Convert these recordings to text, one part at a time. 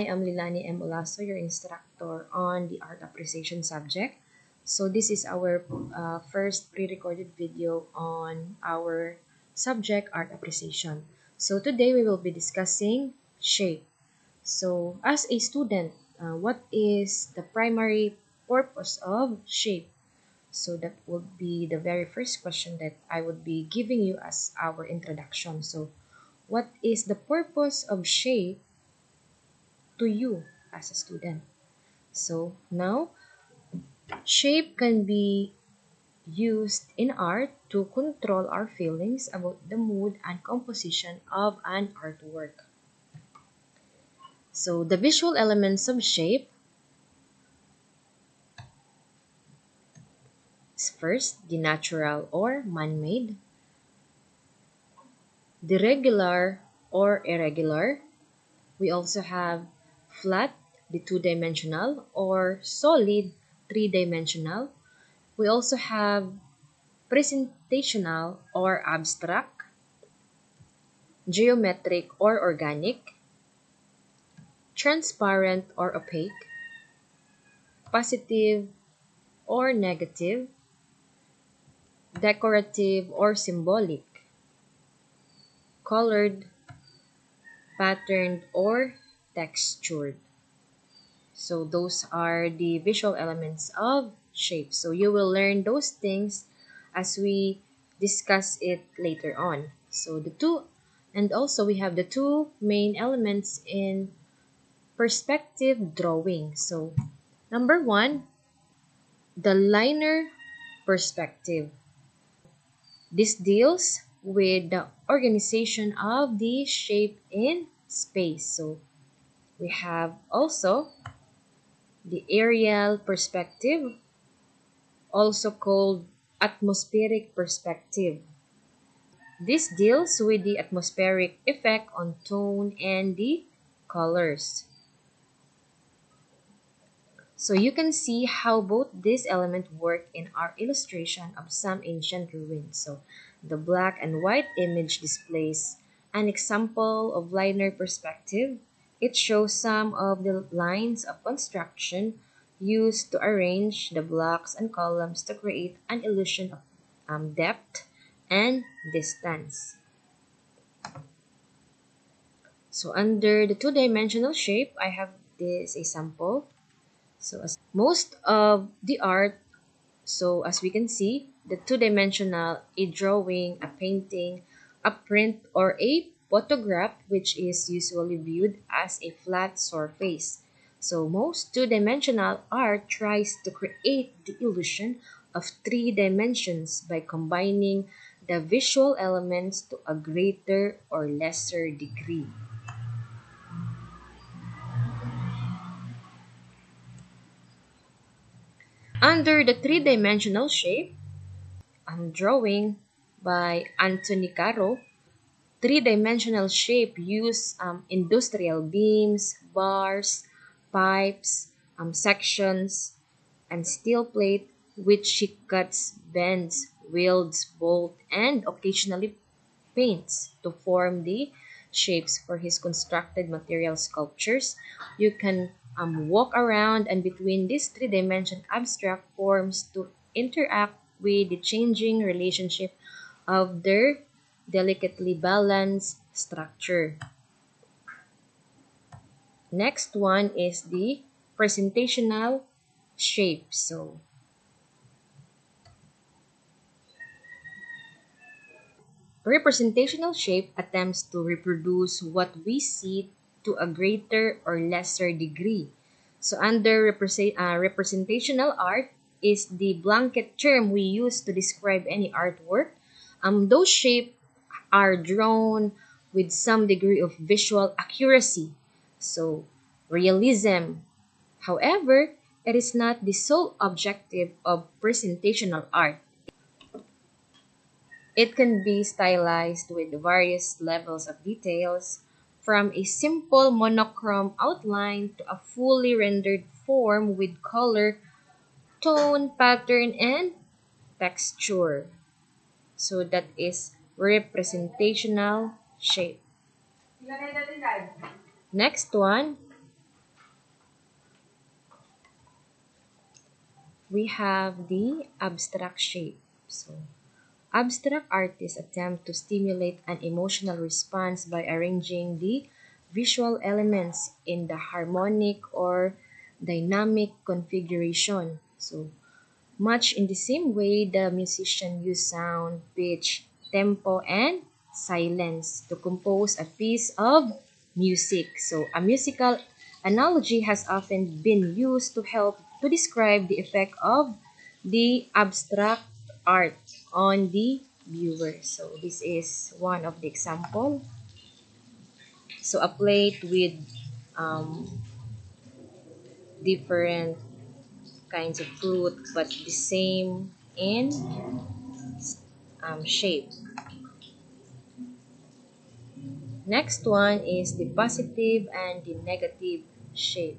I am Lilani M. Olaso, your instructor on the art appreciation subject. So this is our first pre-recorded video on our subject art appreciation. So today we will be discussing shape. So as a student, what is the primary purpose of shape? So that would be the very first question that I would be giving you as our introduction. So what is the purpose of shape to you as a student? So now, shape can be used in art to control our feelings about the mood and composition of an artwork. So the visual elements of shape is first the natural or man-made, the regular or irregular. We also have flat, the two-dimensional, or solid, three-dimensional. We also have presentational or abstract, geometric or organic, transparent or opaque, positive or negative, decorative or symbolic, colored, patterned, or textured. So those are the visual elements of shape. So you will learn those things as we discuss it later on. And also we have the two main elements in perspective drawing. So number one, the linear perspective. This deals with the organization of the shape in space. So we have also the aerial perspective, also called atmospheric perspective. This deals with the atmospheric effect on tone and the colors. So you can see how both these elements work in our illustration of some ancient ruins. So the black and white image displays an example of linear perspective. It shows some of the lines of construction used to arrange the blocks and columns to create an illusion of depth and distance. So under the two-dimensional shape, I have this example. So as most of the art, so as we can see, the two-dimensional, a drawing, a painting, a print, or a photograph, which is usually viewed as a flat surface. So most two-dimensional art tries to create the illusion of three dimensions by combining the visual elements to a greater or lesser degree. Under the three-dimensional shape, drawing by Anthony Caro. Three-dimensional shape use industrial beams, bars, pipes, sections, and steel plate which she cuts, bends, welds, bolt, and occasionally paints to form the shapes for his constructed material sculptures. You can walk around and between these three-dimension abstract forms to interact with the changing relationship of their delicately balanced structure. Next one is the presentational shape. So representational shape attempts to reproduce what we see to a greater or lesser degree. So under representational art is the blanket term we use to describe any artwork. Those shapes are drawn with some degree of visual accuracy, so realism. However, it is not the sole objective of presentational art. It can be stylized with various levels of details, from a simple monochrome outline to a fully rendered form with color, tone, pattern, and texture. So that is representational shape. Next one we have the abstract shape. So, abstract artists attempt to stimulate an emotional response by arranging the visual elements in the harmonic or dynamic configuration. So, much in the same way the musician use sound, pitch, tempo, and silence to compose a piece of music. So, a musical analogy has often been used to help to describe the effect of the abstract art on the viewer. So, this is one of the example. So, a plate with um, different kinds of fruit but the same in shape. Next one is the positive and the negative shape.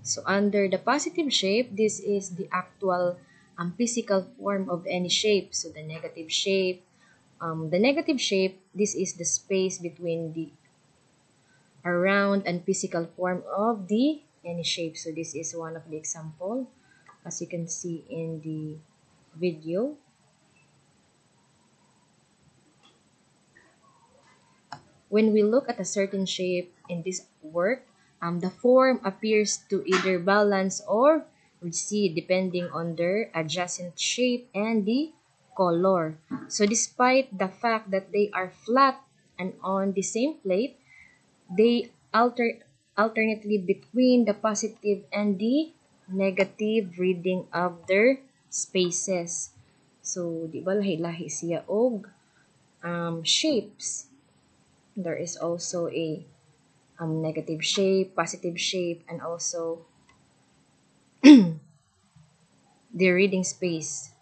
So under the positive shape, this is the actual physical form of any shape. So the negative shape, this is the space between the around and physical form of the any shape. So this is one of the example, as you can see in the video. When we look at a certain shape in this work, the form appears to either balance or recede depending on their adjacent shape and the color. So despite the fact that they are flat and on the same plate, they alternately between the positive and the negative reading of their spaces. So, di ba lahi-lahi siya og shapes. There is also a negative shape, positive shape, and also the reading space.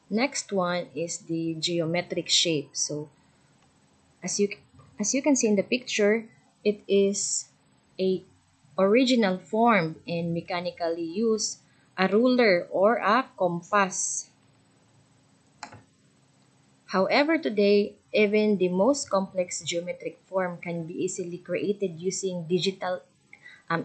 Next one is the geometric shape. So as you as you can see in the picture, it is a original form and mechanically use a ruler or a compass. However, today, even the most complex geometric form can be easily created using digital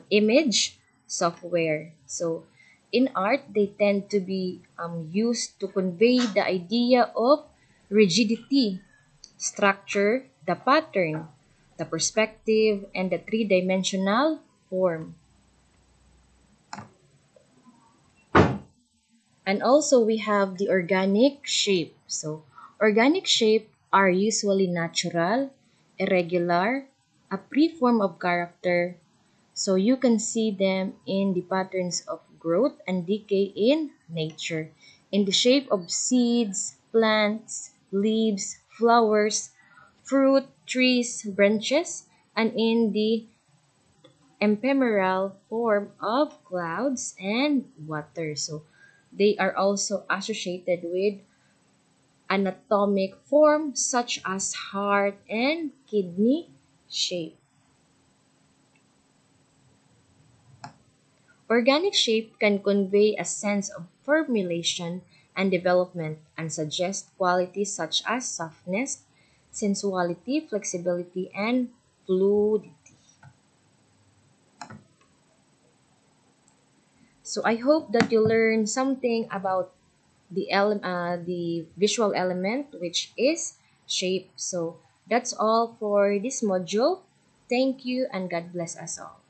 image software. So, in art, they tend to be used to convey the idea of rigidity, structure, the pattern, the perspective, and the three-dimensional form. And also, we have the organic shape. So, organic shape are usually natural, irregular, a pre-form of character. So you can see them in the patterns of growth and decay in nature, in the shape of seeds, plants, leaves, flowers, fruit, trees, branches, and in the ephemeral form of clouds and water. So they are also associated with anatomic forms such as heart and kidney shape. Organic shape can convey a sense of formulation and development and suggest qualities such as softness, sensuality, flexibility, and fluidity. So I hope that you learn something about the visual element, which is shape. So that's all for this module. Thank you and God bless us all.